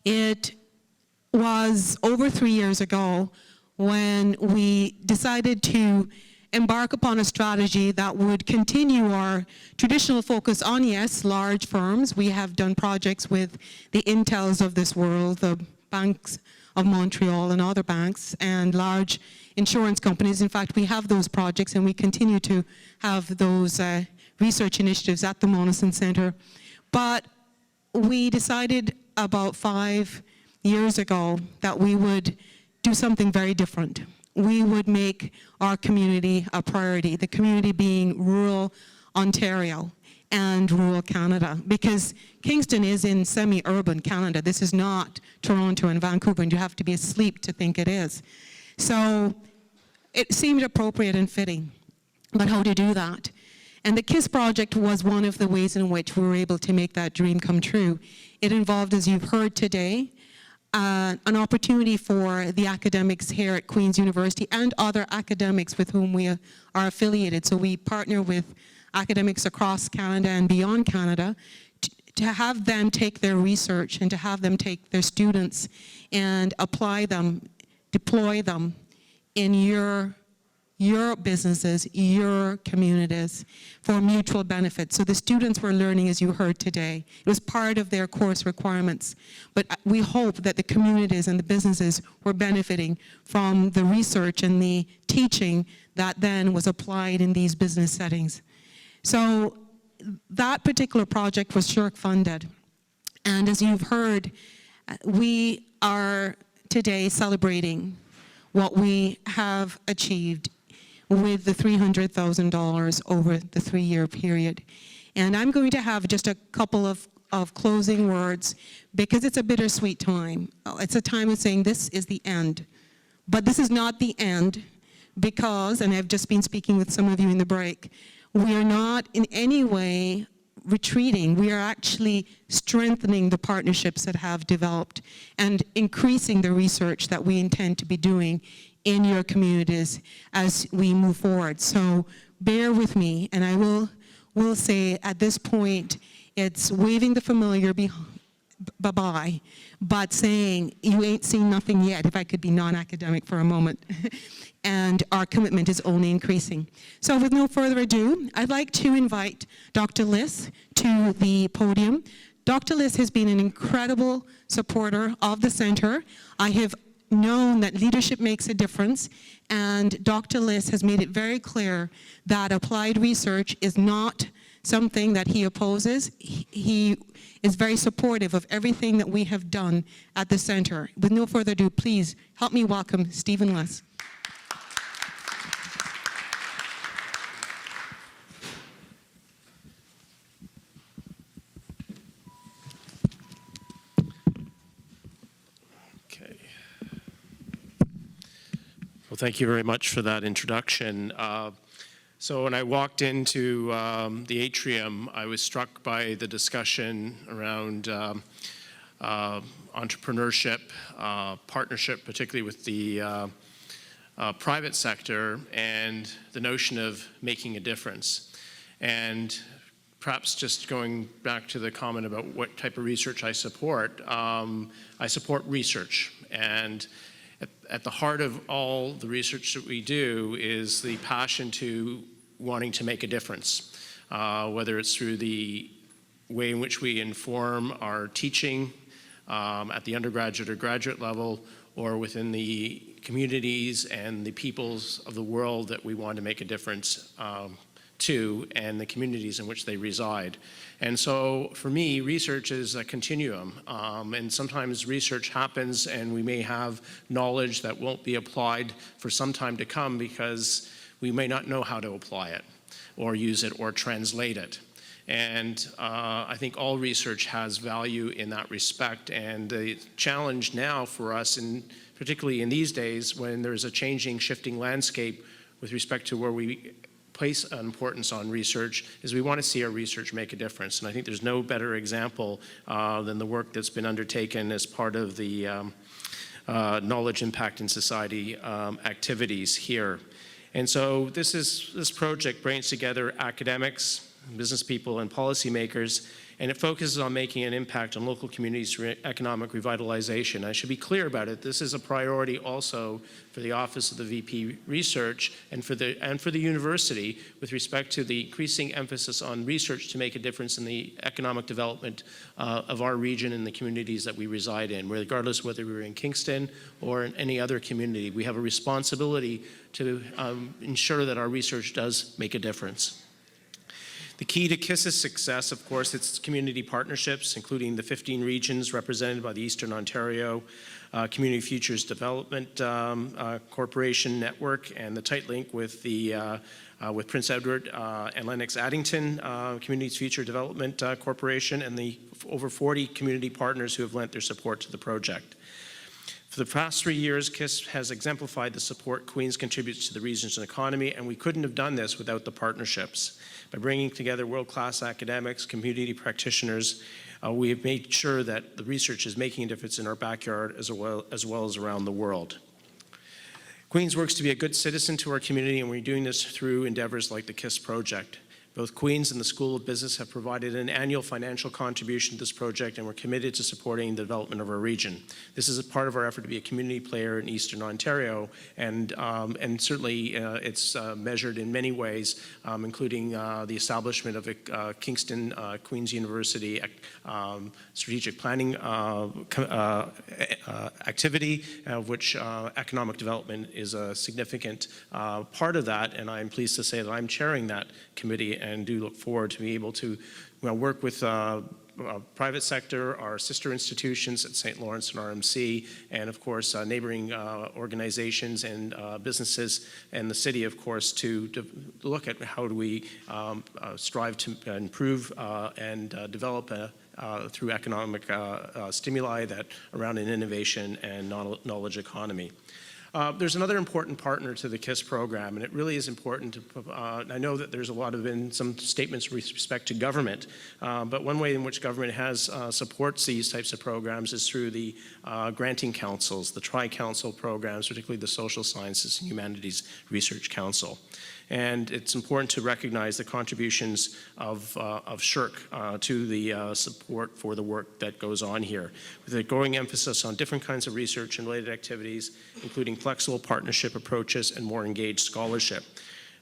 It was over 3 years ago when we decided to embark upon a strategy that would continue our traditional focus on, yes, large firms. We have done projects with the Intels of this world, the banks of Montreal and other banks, and large insurance companies. In fact, we have those projects and we continue to have those research initiatives at the Monieson Centre. But we decided about 5 years ago that we would do something very different. We would make our community a priority, the community being rural Ontario and rural Canada, because Kingston is in semi-urban Canada. This is not Toronto and Vancouver, and you have to be asleep to think it is. So it seemed appropriate and fitting, but how to do that? And the KIS project was one of the ways in which we were able to make that dream come true. It involved, as you've heard today, an opportunity for the academics here at Queen's University and other academics with whom we are affiliated. So we partner with academics across Canada and beyond Canada to have them take their research and to have them take their students and apply them, deploy them in your businesses, your communities for mutual benefit. So the students were learning, as you heard today. It was part of their course requirements. But we hope that the communities and the businesses were benefiting from the research and the teaching that then was applied in these business settings. So that particular project was SSHRC funded. And as you've heard, we are today celebrating what we have achieved with the $300,000 over the 3-year period. And I'm going to have just a couple of closing words because it's a bittersweet time. It's a time of saying this is the end. But this is not the end because, and I've just been speaking with some of you in the break, we are not in any way retreating. We are actually strengthening the partnerships that have developed and increasing the research that we intend to be doing in your communities as we move forward. So bear with me, and I will say at this point, it's waving the familiar bye-bye, but saying you ain't seen nothing yet, if I could be non-academic for a moment. And our commitment is only increasing. So with no further ado, I'd like to invite Dr. Liss to the podium. Dr. Liss has been an incredible supporter of the Centre. I have known that leadership makes a difference, and Dr. Liss has made it very clear that applied research is not something that he opposes. He is very supportive of everything that we have done at the Centre. With no further ado, please help me welcome Stephen Liss. Well, thank you very much for that introduction. So when I walked into the atrium, I was struck by the discussion around entrepreneurship, partnership, particularly with the private sector, and the notion of making a difference. And perhaps just going back to the comment about what type of research I support research. And at the heart of all the research that we do is the passion to wanting to make a difference, whether it's through the way in which we inform our teaching at the undergraduate or graduate level, or within the communities and the peoples of the world that we want to make a difference to, and the communities in which they reside. And so for me, research is a continuum, and sometimes research happens and we may have knowledge that won't be applied for some time to come because we may not know how to apply it or use it or translate it. And I think all research has value in that respect, and the challenge now for us, particularly in these days when there's a changing, shifting landscape with respect to where we place an importance on research, is we want to see our research make a difference. And I think there's no better example than the work that's been undertaken as part of the Knowledge Impact in Society activities here. And so this project brings together academics, business people, and policymakers and it focuses on making an impact on local communities through economic revitalization. I should be clear about it. This is a priority also for the Office of the VP Research and for the university with respect to the increasing emphasis on research to make a difference in the economic development of our region and the communities that we reside in, regardless whether we're in Kingston or in any other community. We have a responsibility to ensure that our research does make a difference. The key to KIS's success, of course, it's community partnerships, including the 15 regions represented by the Eastern Ontario Community Futures Development Corporation Network, and the tight link with with Prince Edward and Lennox Addington Communities Future Development Corporation, and the over 40 community partners who have lent their support to the project. For the past 3 years, KIS has exemplified the support Queens contributes to the region's economy, and we couldn't have done this without the partnerships. By bringing together world-class academics, community practitioners, we have made sure that the research is making a difference in our backyard as well as around the world. Queens works to be a good citizen to our community, and we're doing this through endeavors like the KIS project. Both Queens and the School of Business have provided an annual financial contribution to this project, and we're committed to supporting the development of our region. This is a part of our effort to be a community player in Eastern Ontario, and certainly it's measured in many ways, including the establishment of a Kingston Queen's University strategic planning activity, of which economic development is a significant part of that, and I'm pleased to say that I'm chairing that committee and do look forward to be able to work with private sector, our sister institutions at St. Lawrence and RMC, and of course neighboring organizations and businesses and the city, of course, to look at how do we strive to improve and develop through economic stimuli that around an innovation and knowledge economy. There's another important partner to the KIS program, and it really is important to, I know that there's a lot of some statements with respect to government, but one way in which government has supports these types of programs is through the granting councils, the tri-council programs, particularly the Social Sciences and Humanities Research Council. And it's important to recognize the contributions of SSHRC to the support for the work that goes on here, with a growing emphasis on different kinds of research and related activities, including flexible partnership approaches and more engaged scholarship.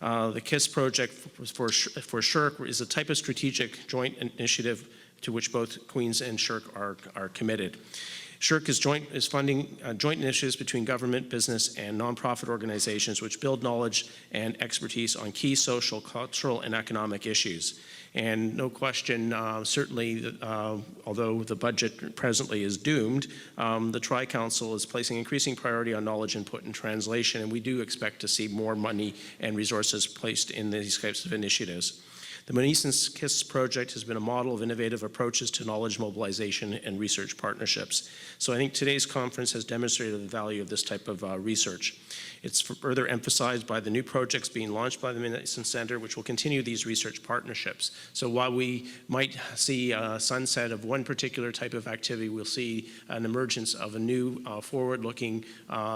The KIS project for SSHRC is a type of strategic joint initiative to which both Queens and SSHRC are committed. SSHRC is funding joint initiatives between government, business, and nonprofit organizations which build knowledge and expertise on key social, cultural, and economic issues. And no question, certainly, although the budget presently is doomed, the Tri-Council is placing increasing priority on knowledge input and translation, and we do expect to see more money and resources placed in these types of initiatives. The Monieson KIS project has been a model of innovative approaches to knowledge mobilization and research partnerships. So I think today's conference has demonstrated the value of this type of research. It's further emphasized by the new projects being launched by the Monieson Centre, which will continue these research partnerships. So while we might see a sunset of one particular type of activity, we'll see an emergence of a new forward-looking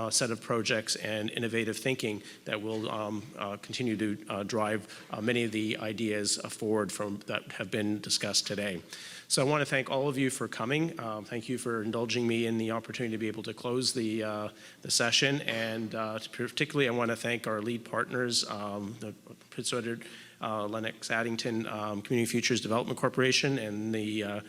set of projects and innovative thinking that will continue to drive many of the ideas forward that have been discussed today. So I want to thank all of you for coming. Thank you for indulging me in the opportunity to be able to close the session. And particularly, I want to thank our lead partners, the Prince Edward, Lennox Addington Community Futures Development Corporation and the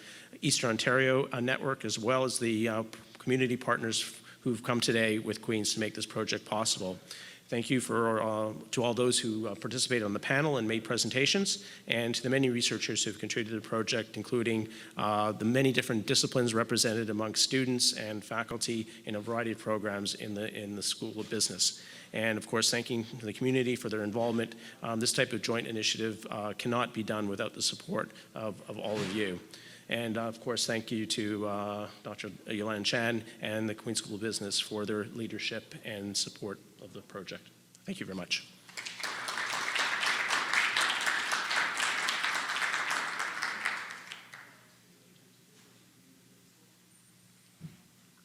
Eastern Ontario Network, as well as the community partners who've come today with Queens to make this project possible. Thank you to all those who participated on the panel and made presentations, and to the many researchers who have contributed to the project, including the many different disciplines represented amongst students and faculty in a variety of programs in the School of Business. And of course, thanking the community for their involvement. This type of joint initiative cannot be done without the support of all of you. And of course, thank you to Dr. Yolande Chan and the Queen's School of Business for their leadership and support of the project. Thank you very much.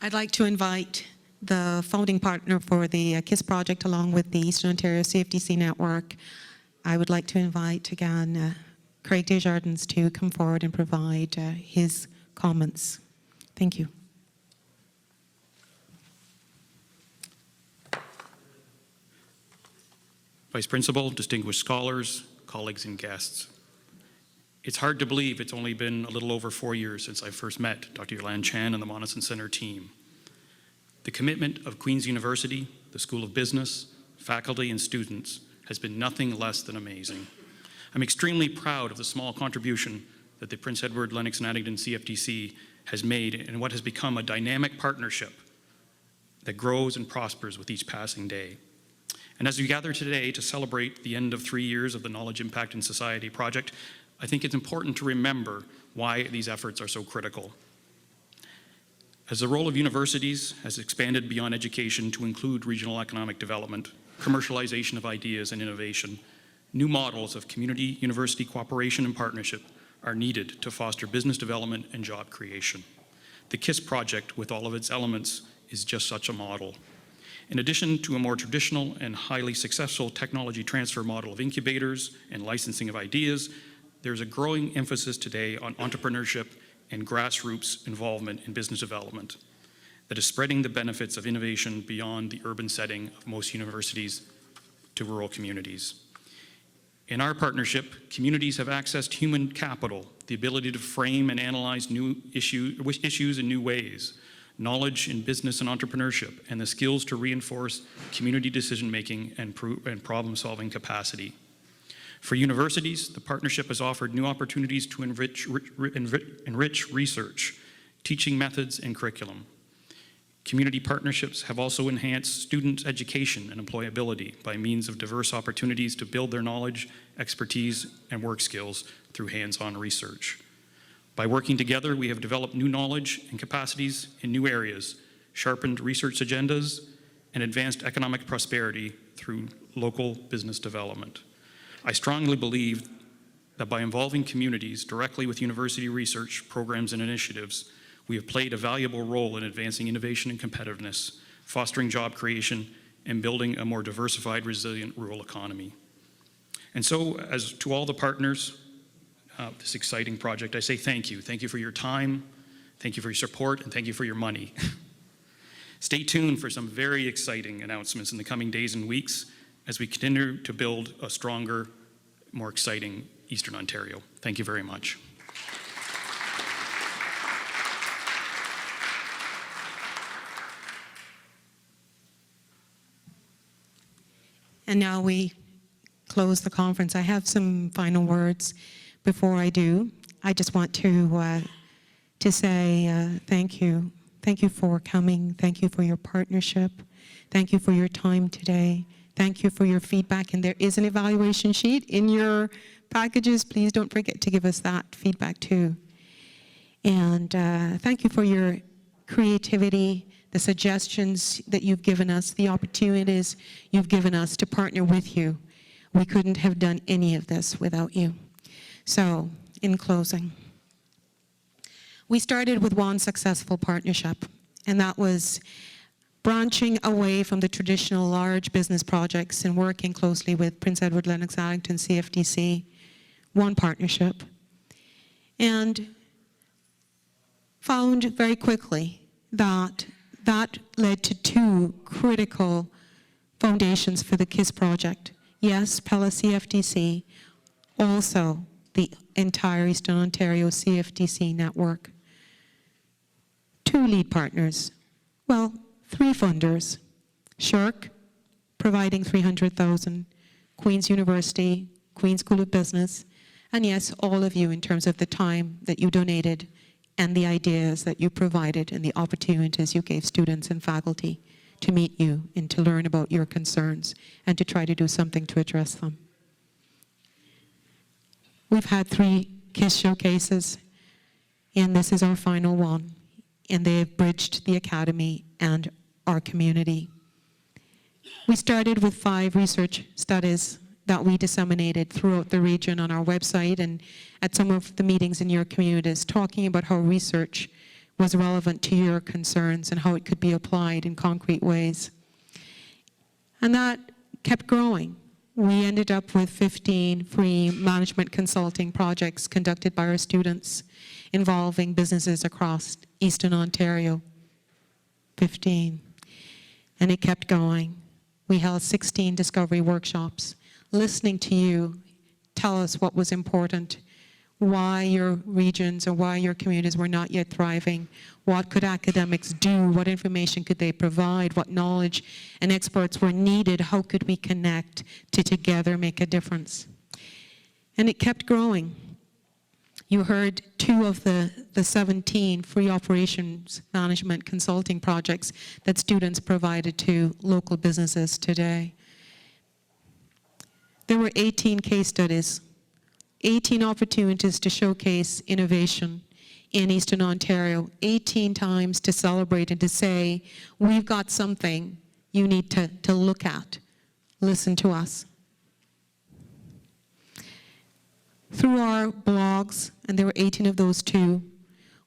I'd like to invite the founding partner for the KIS project, along with the Eastern Ontario CFDC network. I would like to invite again Craig Desjardins to come forward and provide his comments. Thank you. Vice Principal, distinguished scholars, colleagues, and guests. It's hard to believe it's only been a little over 4 years since I first met Dr. Yolande Chan and the Monieson Centre team. The commitment of Queen's University, the School of Business, faculty, and students has been nothing less than amazing. I'm extremely proud of the small contribution that the Prince Edward, Lennox, and Addington CFDC has made in what has become a dynamic partnership that grows and prospers with each passing day. And as we gather today to celebrate the end of 3 years of the Knowledge Impact in Society project, I think it's important to remember why these efforts are so critical. As the role of universities has expanded beyond education to include regional economic development, commercialization of ideas and innovation, new models of community-university cooperation and partnership are needed to foster business development and job creation. The KIS project, with all of its elements, is just such a model. In addition to a more traditional and highly successful technology transfer model of incubators and licensing of ideas, there's a growing emphasis today on entrepreneurship and grassroots involvement in business development that is spreading the benefits of innovation beyond the urban setting of most universities to rural communities. In our partnership, communities have accessed human capital, the ability to frame and analyze new issues in new ways, knowledge in business and entrepreneurship, and the skills to reinforce community decision-making and problem-solving capacity. For universities, the partnership has offered new opportunities to enrich research, teaching methods, and curriculum. Community partnerships have also enhanced students' education and employability by means of diverse opportunities to build their knowledge, expertise, and work skills through hands-on research. By working together, we have developed new knowledge and capacities in new areas, sharpened research agendas, and advanced economic prosperity through local business development. I strongly believe that by involving communities directly with university research programs and initiatives, we have played a valuable role in advancing innovation and competitiveness, fostering job creation, and building a more diversified, resilient rural economy. And so, as to all the partners, this exciting project, I say thank you. Thank you for your time, thank you for your support, and thank you for your money. Stay tuned for some very exciting announcements in the coming days and weeks as we continue to build a stronger, more exciting Eastern Ontario. Thank you very much. And now we close the conference. I have some final words. Before I do, I just want to say thank you. Thank you for coming. Thank you for your partnership. Thank you for your time today. Thank you for your feedback. And there is an evaluation sheet in your packages. Please don't forget to give us that feedback too. And thank you for your creativity, the suggestions that you've given us, the opportunities you've given us to partner with you. We couldn't have done any of this without you. So, in closing, we started with one successful partnership, and that was branching away from the traditional large business projects and working closely with Prince Edward, Lennox, Addington, CFDC, one partnership, and found very quickly that that led to two critical foundations for the KIS project. Yes, Pella CFDC, also the entire Eastern Ontario CFDC network. Two lead partners, well, three funders. SHERC, providing $300,000, Queen's University, Queen's School of Business, and yes, all of you in terms of the time that you donated and the ideas that you provided and the opportunities you gave students and faculty to meet you and to learn about your concerns and to try to do something to address them. We've had 3 KIS showcases, and this is our final one, and they have bridged the academy and our community. We started with 5 research studies that we disseminated throughout the region on our website and at some of the meetings in your communities, talking about how research was relevant to your concerns and how it could be applied in concrete ways. And that kept growing. we ended up with 15 free management consulting projects conducted by our students involving businesses across Eastern Ontario. 15. And it kept going. We held 16 discovery workshops, listening to you tell us what was important, why your regions or why your communities were not yet thriving, what could academics do, what information could they provide, what knowledge and experts were needed, how could we connect to together make a difference. And it kept growing. You heard 2 of the 17 free operations management consulting projects that students provided to local businesses today. There were 18 case studies, 18 opportunities to showcase innovation in Eastern Ontario, 18 times to celebrate and to say, we've got something you need to look at, listen to us. Through our blogs, and there were 18 of those too,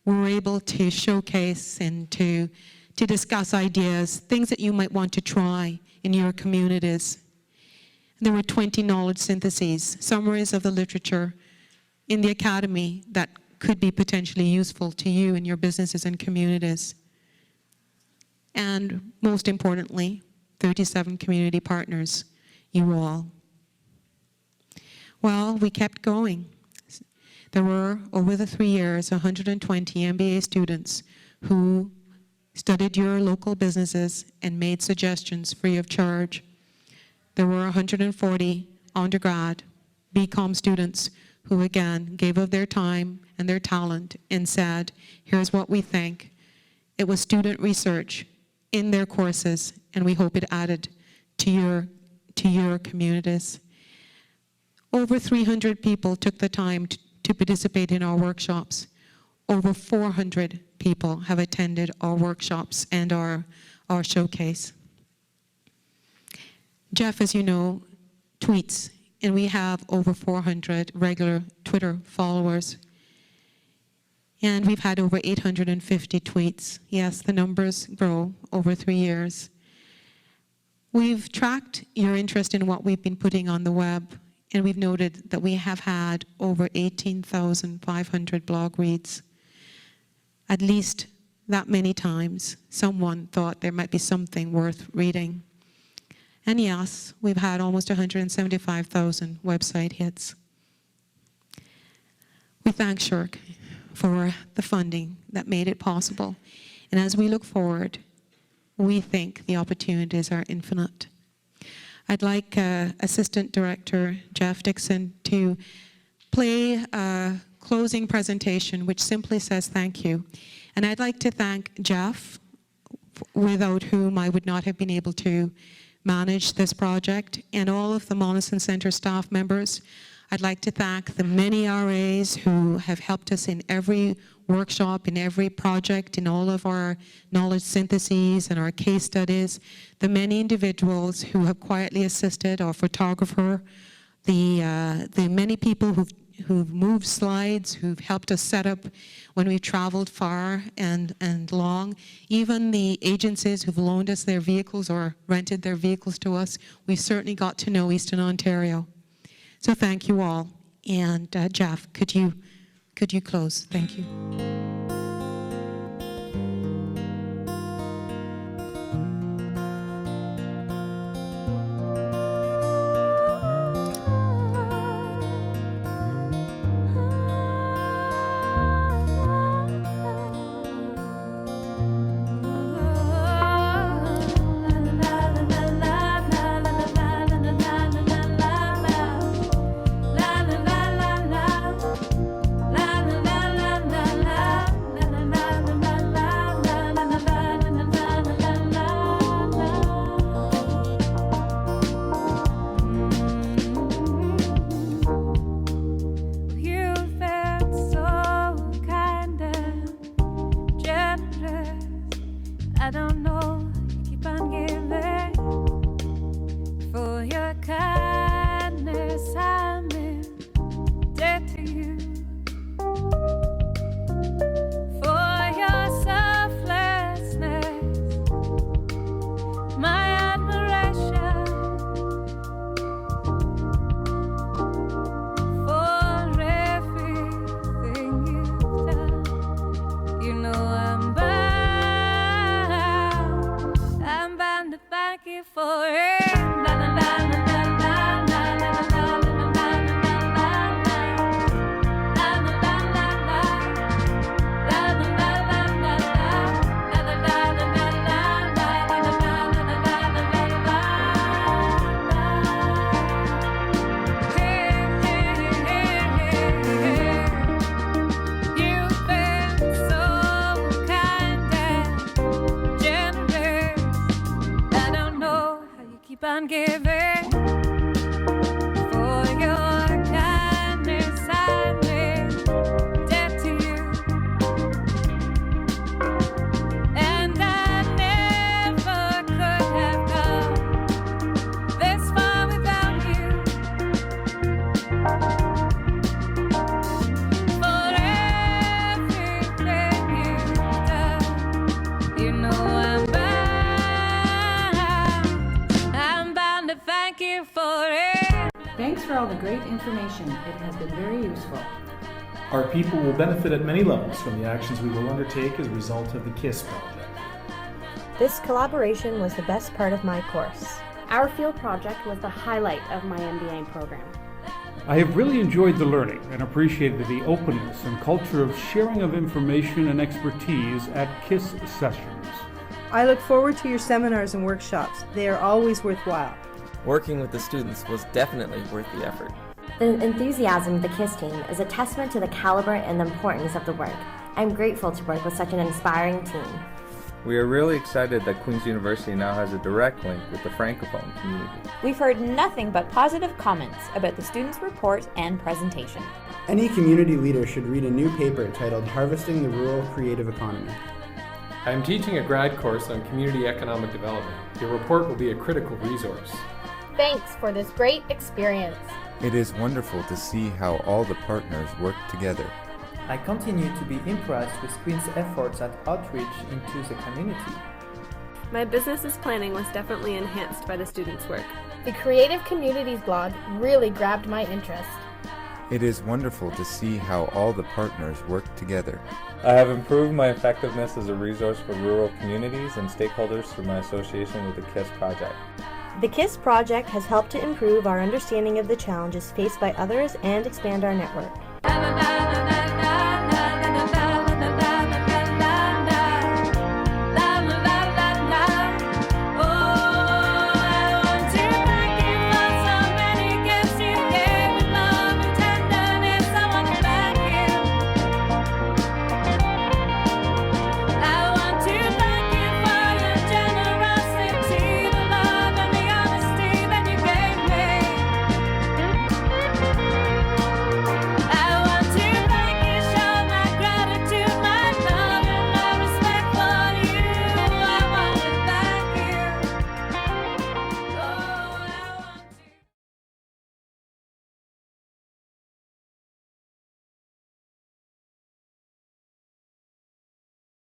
we were able to showcase and to discuss ideas, things that you might want to try in your communities. There were 20 knowledge syntheses, summaries of the literature in the academy that could be potentially useful to you in your businesses and communities. And most importantly, 37 community partners, you all. Well, we kept going. There were, over the 3 years, 120 MBA students who studied your local businesses and made suggestions free of charge. There were 140 undergrad BCom students who, again, gave of their time and their talent and said, here's what we think. It was student research in their courses, and we hope it added to your communities. Over 300 people took the time to participate in our workshops. Over 400 people have attended our workshops and our showcase. Jeff, as you know, tweets, and we have over 400 regular Twitter followers. And we've had over 850 tweets. Yes, the numbers grow over 3 years. We've tracked your interest in what we've been putting on the web, and we've noted that we have had over 18,500 blog reads. At least that many times, someone thought there might be something worth reading. And yes, we've had almost 175,000 website hits. We thank SSHRC for the funding that made it possible. And as we look forward, we think the opportunities are infinite. I'd like Assistant Director Jeff Dixon to play a closing presentation which simply says thank you. And I'd like to thank Jeff, without whom I would not have been able to manage this project, and all of the Monieson Centre staff members. I'd like to thank the many RAs who have helped us in every workshop, in every project, in all of our knowledge syntheses and our case studies, the many individuals who have quietly assisted, our photographer, the many people who've moved slides, who've helped us set up when we've traveled far and long, even the agencies who've loaned us their vehicles or rented their vehicles to us. We've certainly got to know Eastern Ontario. So thank you all. And Jeff, could you close? Thank you. La la la la la la la la la la la. to thank you for it. La, la, la, la, la, la, la, la, la, la, keep on giving for your kindness. I made debt to you, and I never could have come this far without you. For everything you've done, you know I'm bound. Thank you for it. Thanks for all the great information. It has been very useful. Our people will benefit at many levels from the actions we will undertake as a result of the KIS project. This collaboration was the best part of my course. Our field project was the highlight of my MBA program. I have really enjoyed the learning and appreciated the openness and culture of sharing of information and expertise at KIS sessions. I look forward to your seminars and workshops. They are always worthwhile. Working with the students was definitely worth the effort. The enthusiasm of the KIS team is a testament to the caliber and the importance of the work. I'm grateful to work with such an inspiring team. We are really excited that Queen's University now has a direct link with the Francophone community. We've heard nothing but positive comments about the students' report and presentation. Any community leader should read a new paper titled Harvesting the Rural Creative Economy. I am teaching a grad course on community economic development. Your report will be a critical resource. Thanks for this great experience. It is wonderful to see how all the partners work together. I continue to be impressed with Queen's efforts at outreach into the community. My business's planning was definitely enhanced by the students' work. The Creative Communities blog really grabbed my interest. It is wonderful to see how all the partners work together. I have improved my effectiveness as a resource for rural communities and stakeholders through my association with the KIS project. The KIS project has helped to improve our understanding of the challenges faced by others and expand our network.